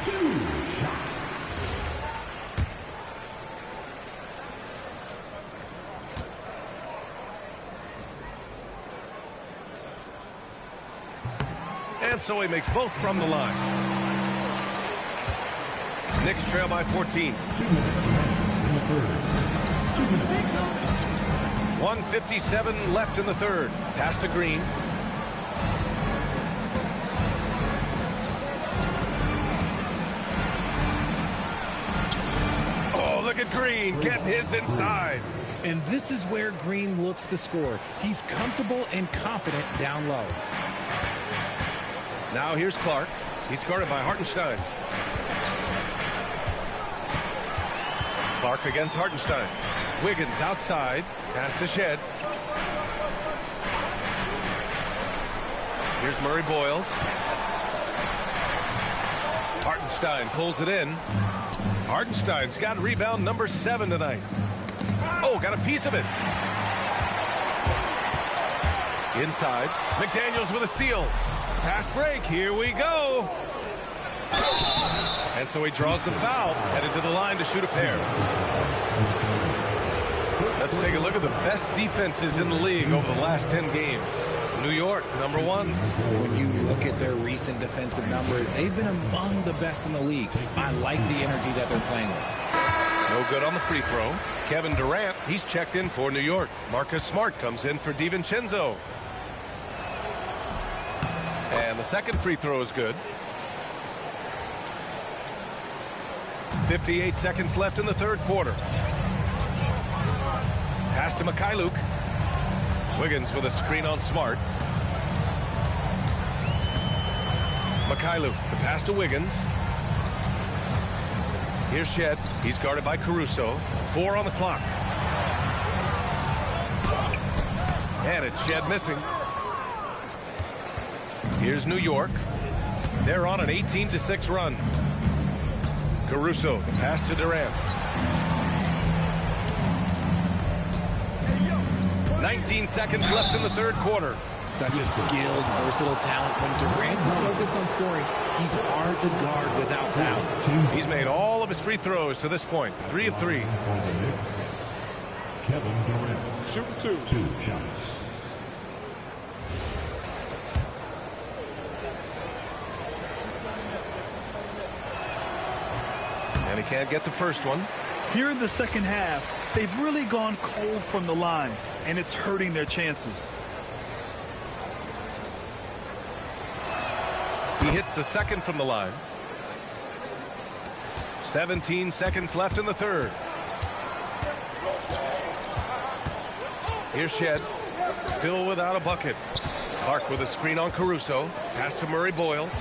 2 shots. And so he makes both from the line. Knicks trail by 14. 2 minutes in the third. 2 minutes. 1:57 left in the third. Pass to Green. Oh, look at Green getting his inside. And this is where Green looks to score. He's comfortable and confident down low. Now here's Clark. He's guarded by Hartenstein. Clark against Hartenstein. Wiggins outside. Pass to Shed. Here's Murray Boyles. Hartenstein pulls it in. Hartenstein's got rebound number 7 tonight. Oh, got a piece of it. Inside. McDaniels with a steal. Fast break. Here we go. And so he draws the foul. Headed to the line to shoot a pair. Let's take a look at the best defenses in the league over the last 10 games. New York, number 1. When you look at their recent defensive numbers, they've been among the best in the league. I like the energy that they're playing with. No good on the free throw. Kevin Durant, he's checked in for New York. Marcus Smart comes in for DiVincenzo. And the second free throw is good. 58 seconds left in the third quarter. Pass to Mykhailiuk. Wiggins with a screen on Smart. Mykhailiuk, the pass to Wiggins. Here's Shed. He's guarded by Caruso. 4 on the clock. And it's Shed missing. Here's New York. They're on an 18-6 run. Caruso, the pass to Durant. 19 seconds left in the third quarter. Such a skilled, versatile talent. When Durant is focused on scoring, he's hard to guard without foul. He's made all of his free throws to this point. 3 of 3. Kevin Durant. Shooting 2. 2 shots. And he can't get the first one. Here in the second half, they've really gone cold from the line, and it's hurting their chances. He hits the second from the line. 17 seconds left in the third. Here's Shed. Still without a bucket. Clark with a screen on Caruso. Pass to Murray Boyles.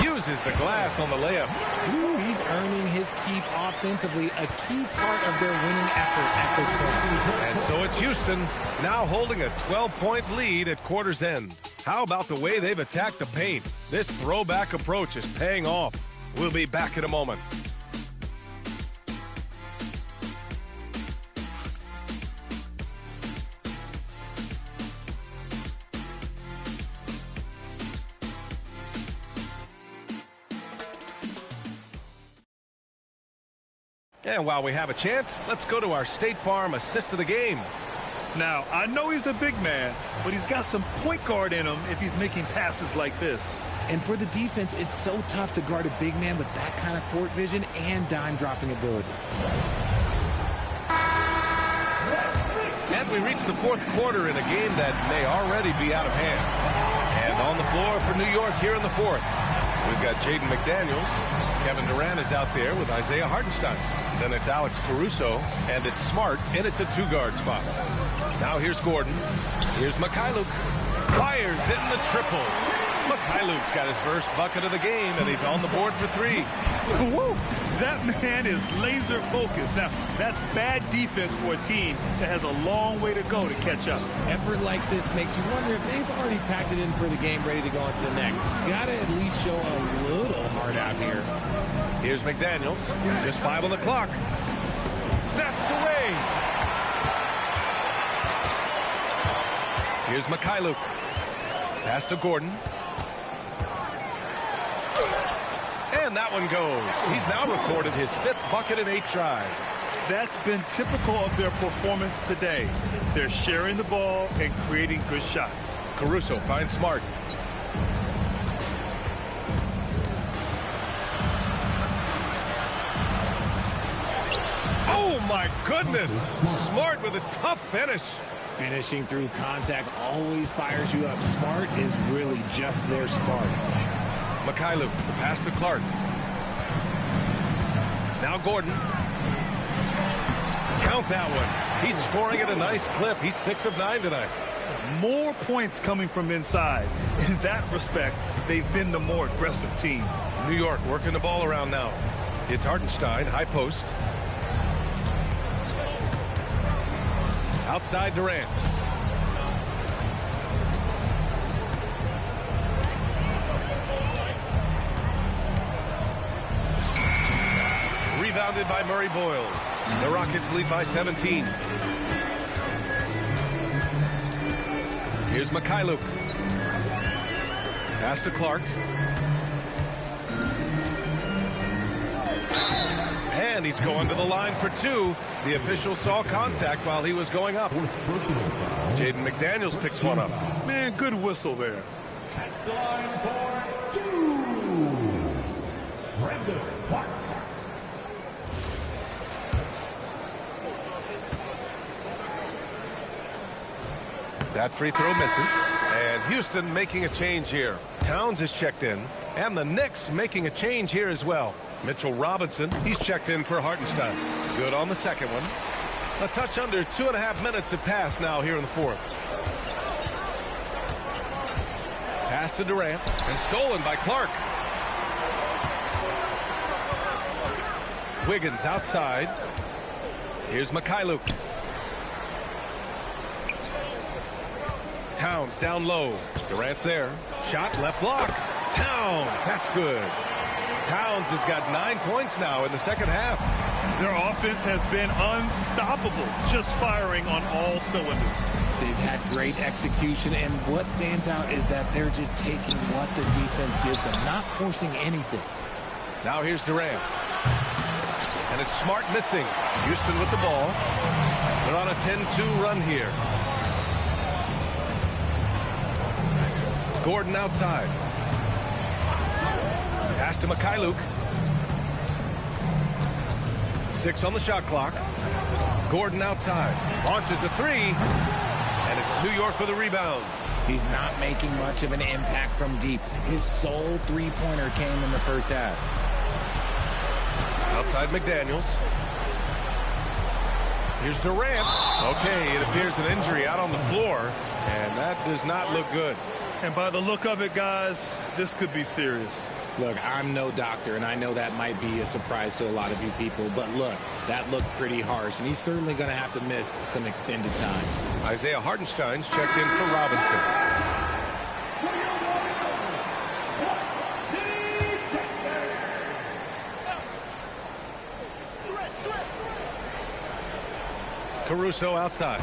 Uses the glass on the layup. Ooh, he's earning his keep offensively, a key part of their winning effort at this point. And so it's Houston now holding a 12-point lead at quarter's end. How about the way they've attacked the paint? This throwback approach is paying off. We'll be back in a moment. And while we have a chance, let's go to our State Farm assist of the game. Now, I know he's a big man, but he's got some point guard in him if he's making passes like this. And for the defense, it's so tough to guard a big man with that kind of court vision and dime-dropping ability. And we reach the fourth quarter in a game that may already be out of hand. And on the floor for New York here in the fourth, we've got Jaden McDaniels. Kevin Durant is out there with Isaiah Hartenstein. Then it's Alex Caruso, and it's Smart in at the two-guard spot. Now here's Gordon. Here's Mikhailuk. Fires in the triple. Mikhailuk's got his first bucket of the game, and he's on the board for three. Woo! That man is laser focused. Now, that's bad defense for a team that has a long way to go to catch up. Effort like this makes you wonder if they've already packed it in for the game, ready to go on to the next. Gotta at least show a little heart out here. Here's McDaniels. Just 5 on the clock. Snatched away. Here's Mikhailuk. Pass to Gordon. And that one goes. He's now recorded his 5th bucket in 8 tries. That's been typical of their performance today. They're sharing the ball and creating good shots. Caruso finds Smart. Oh, my goodness. Smart with a tough finish. Finishing through contact always fires you up. Smart is really just their spark. Mikhailuk, the pass to Clark. Now Gordon. Count that one. He's scoring at a nice clip. He's 6 of 9 tonight. More points coming from inside. In that respect, they've been the more aggressive team. New York working the ball around now. It's Hartenstein, high post. Outside Durant. Rebounded by Murray Boyles. The Rockets lead by 17. Here's Mikhailuk. Pass to Clark. And he's going to the line for 2. The official saw contact while he was going up. Jaden McDaniels picks one up. Man, good whistle there. At the line for 2, Brandon Clark. That free throw misses. And Houston making a change here. Towns is checked in. And the Knicks making a change here as well. Mitchell Robinson, he's checked in for Hartenstein. Good on the second one. A touch under 2.5 minutes have passed now here in the fourth. Pass to Durant and stolen by Clark. Wiggins outside. Here's Mikhailuk. Towns down low. Durant's there. Shot left block. Towns, that's good. Towns has got 9 points now in the second half. Their offense has been unstoppable, just firing on all cylinders. They've had great execution, and what stands out is that they're just taking what the defense gives them, not forcing anything. Now here's Durant. And it's Smart missing. Houston with the ball. They're on a 10-2 run here. Gordon outside. Pass to Mikhailuk. 6 on the shot clock. Gordon outside. Launches a 3. And it's New York with a rebound. He's not making much of an impact from deep. His sole three-pointer came in the first half. Outside McDaniels. Here's Durant. Okay, it appears an injury out on the floor. And that does not look good. And by the look of it, guys, this could be serious. Look, I'm no doctor, and I know that might be a surprise to a lot of you people, but look, that looked pretty harsh, and he's certainly going to have to miss some extended time. Isaiah Hartenstein's checked in for Robinson. Caruso outside.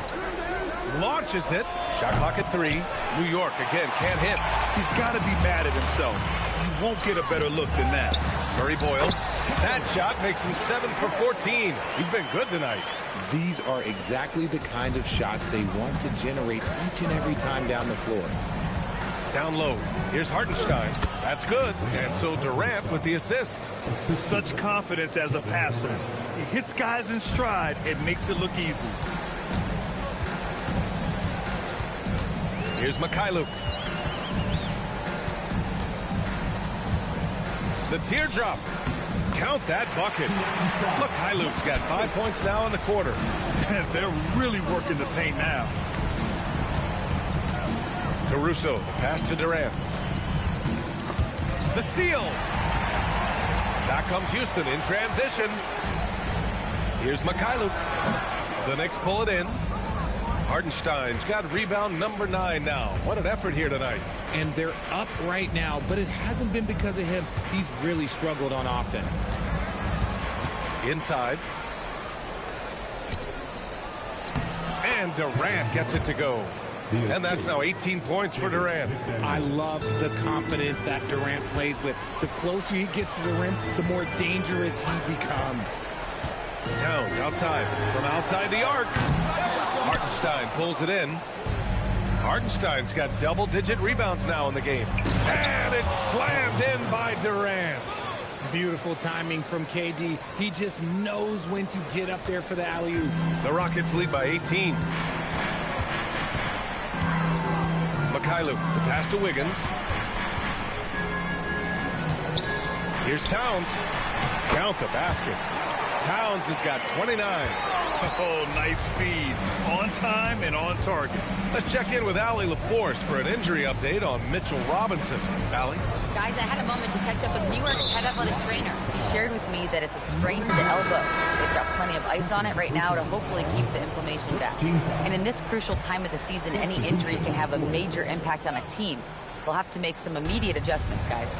Launches it. Shot clock at 3. New York again can't hit. He's got to be mad at himself. You won't get a better look than that. Murray Boyles. That shot makes him 7 for 14. He's been good tonight. These are exactly the kind of shots they want to generate each and every time down the floor. Down low. Here's Hartenstein. That's good. And so Durant with the assist. Such confidence as a passer. He hits guys in stride. It makes it look easy. Here's Mikhailuk. The teardrop. Count that bucket. Look, Mikhailuk's got 5 points now in the quarter. They're really working the paint now. Caruso, the pass to Durant. The steal. Back comes Houston in transition. Here's Mikhailuk. The Knicks pull it in. Hartenstein's got rebound number 9 now. What an effort here tonight. And they're up right now, but it hasn't been because of him. He's really struggled on offense. Inside. And Durant gets it to go. And that's now 18 points for Durant. I love the confidence that Durant plays with. The closer he gets to the rim, the more dangerous he becomes. Towns outside. From outside the arc. Hartenstein pulls it in. Hartenstein's got double-digit rebounds now in the game. And it's slammed in by Durant. Beautiful timing from KD. He just knows when to get up there for the alley-oop. The Rockets lead by 18. Mikhailuk, the pass to Wiggins. Here's Towns. Count the basket. Towns has got 29. Oh, nice feed. On time and on target. Let's check in with Allie LaForce for an injury update on Mitchell Robinson. Allie? Guys, I had a moment to catch up with New York's head athletic trainer. He shared with me that it's a sprain to the elbow. They've got plenty of ice on it right now to hopefully keep the inflammation down. And in this crucial time of the season, any injury can have a major impact on a team. They'll have to make some immediate adjustments, guys.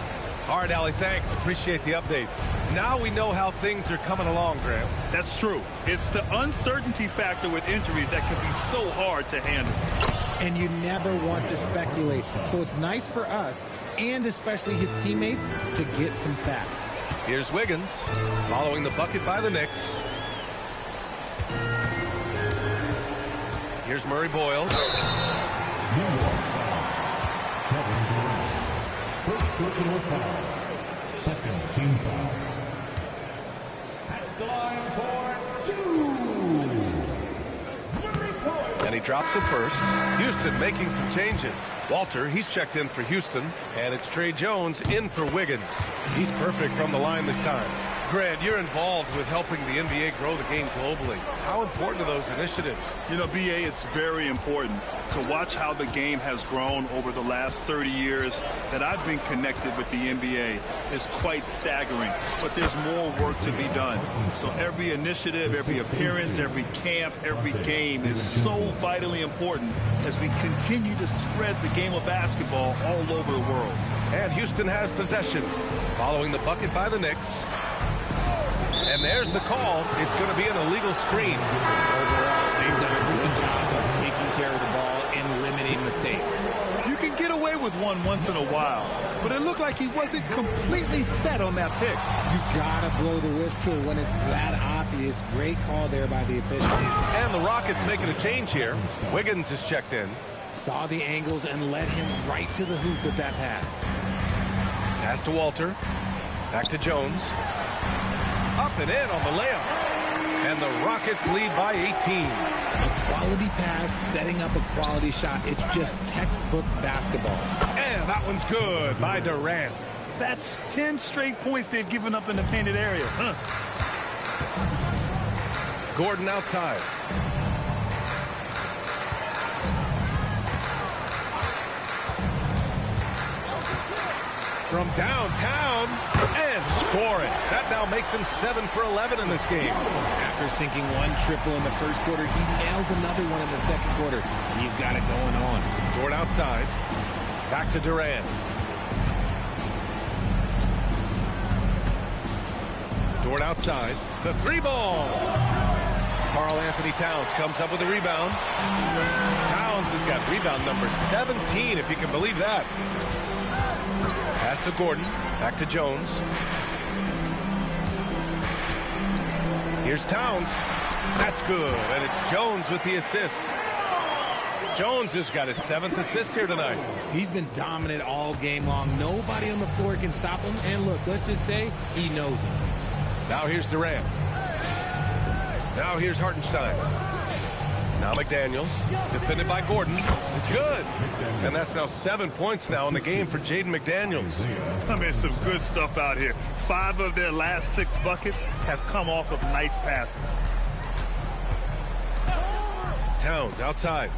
All right, Allie, thanks. Appreciate the update. Now we know how things are coming along, Graham. That's true. It's the uncertainty factor with injuries that can be so hard to handle. And you never want to speculate. So it's nice for us, and especially his teammates, to get some facts. Here's Wiggins, following the bucket by the Knicks. Here's Murray Boyles. Personal foul. Second team foul. At the line for 2. And he drops it first. Houston making some changes. Walter, he's checked in for Houston. And it's Trey Jones in for Wiggins. He's perfect from the line this time. Grant, you're involved with helping the NBA grow the game globally. How important are those initiatives? You know, BA, it's very important to watch how the game has grown over the last 30 years that I've been connected with the NBA. Is quite staggering, but there's more work to be done. So every initiative, every appearance, every camp, every game is so vitally important as we continue to spread the game of basketball all over the world. And Houston has possession, following the bucket by the Knicks. And there's the call. It's going to be an illegal screen. Overall, they've done a good job of taking care of the ball and limiting mistakes. You can get away with one once in a while, but it looked like he wasn't completely set on that pick. You gotta blow the whistle when it's that obvious. Great call there by the official. And the Rockets making a change here. Wiggins is checked in. Saw the angles and led him right to the hoop with that pass. Pass to Walter. Back to Jones. Up and in on the layup. And the Rockets lead by 18. A quality pass, setting up a quality shot. It's just textbook basketball. And that one's good by Durant. That's 10 straight points they've given up in the painted area. Gordon outside. From downtown and scoring. That now makes him 7 for 11 in this game. After sinking one triple in the first quarter, he nails another one in the second quarter. He's got it going on. Dort outside. Back to Durant. Dort outside. The 3 ball. Karl Anthony Towns comes up with a rebound. Towns has got rebound number 17, if you can believe that. Pass to Gordon. Back to Jones. Here's Towns. That's good. And it's Jones with the assist. Jones has got his 7th assist here tonight. He's been dominant all game long. Nobody on the floor can stop him. And look, let's just say he knows it. Now here's Durant. Now here's Hartenstein. Now McDaniels, defended by Gordon. It's good. And that's now 7 points now in the game for Jaden McDaniels. I mean, some good stuff out here. 5 of their last 6 buckets have come off of nice passes. Towns outside.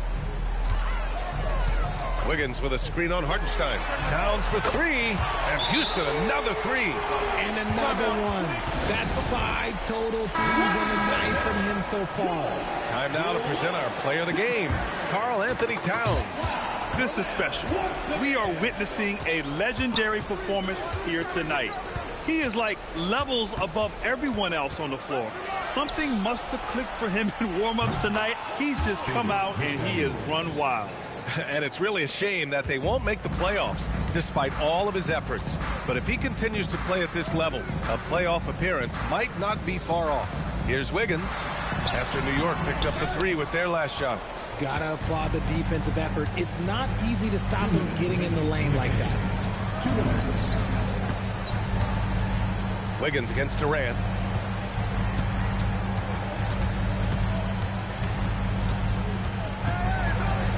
Wiggins with a screen on Hartenstein. Towns for 3. And Houston another 3. And another one. That's 5 total threes on the night from him so far. Time now to present our player of the game, Karl Anthony Towns. This is special. We are witnessing a legendary performance here tonight. He is like levels above everyone else on the floor. Something must have clicked for him in warm-ups tonight. He's just come out and he has run wild. And it's really a shame that they won't make the playoffs despite all of his efforts. But if he continues to play at this level, a playoff appearance might not be far off. Here's Wiggins after New York picked up the 3 with their last shot. Gotta applaud the defensive effort. It's not easy to stop him getting in the lane like that. 2 minutes. Wiggins against Durant.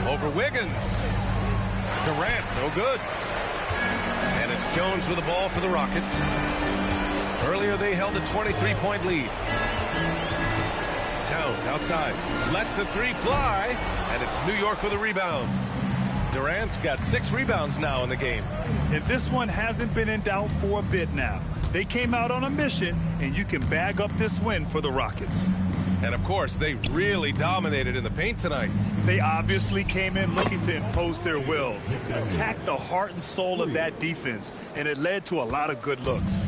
Over Wiggins. Durant, no good. And it's Jones with the ball for the Rockets. Earlier they held a 23-point lead. Towns outside. Lets the 3 fly. And it's New York with a rebound. Durant's got 6 rebounds now in the game. And this one hasn't been in doubt for a bit now. They came out on a mission, and you can bag up this win for the Rockets. And, of course, they really dominated in the paint tonight. They obviously came in looking to impose their will, attack the heart and soul of that defense, and it led to a lot of good looks.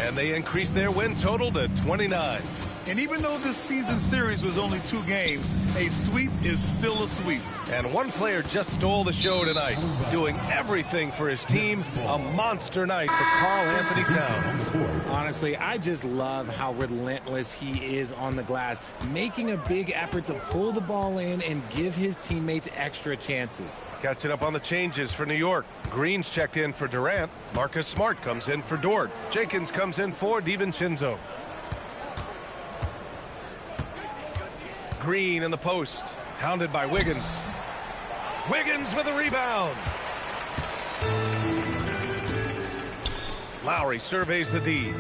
And they increased their win total to 29. And even though this season series was only 2 games, a sweep is still a sweep. And one player just stole the show tonight, doing everything for his team. A monster night for Karl Anthony Towns. Honestly, I just love how relentless he is on the glass, making a big effort to pull the ball in and give his teammates extra chances. Catching up on the changes for New York. Green's checked in for Durant. Marcus Smart comes in for Dort. Jenkins comes in for DiVincenzo. Green in the post, hounded by Wiggins. Wiggins with a rebound. Lowry surveys the D.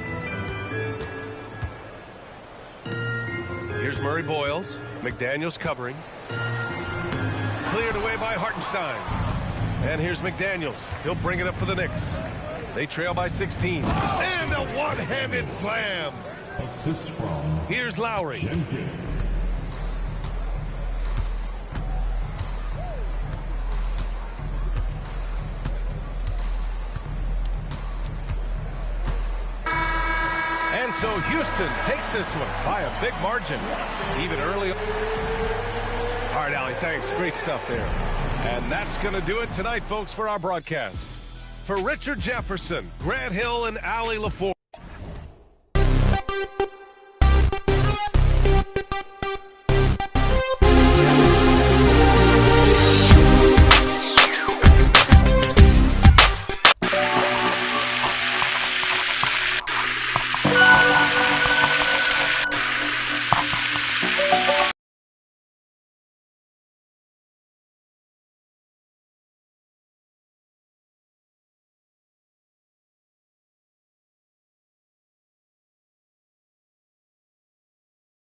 Here's Murray Boyles. McDaniels covering. Cleared away by Hartenstein. And here's McDaniels. He'll bring it up for the Knicks. They trail by 16. And a one-handed slam. Assist from Here's Lowry. Jenkins. And so Houston takes this one by a big margin, even early. All right, Allie, thanks. Great stuff there. And that's going to do it tonight, folks, for our broadcast. For Richard Jefferson, Grant Hill, and Allie LaForge.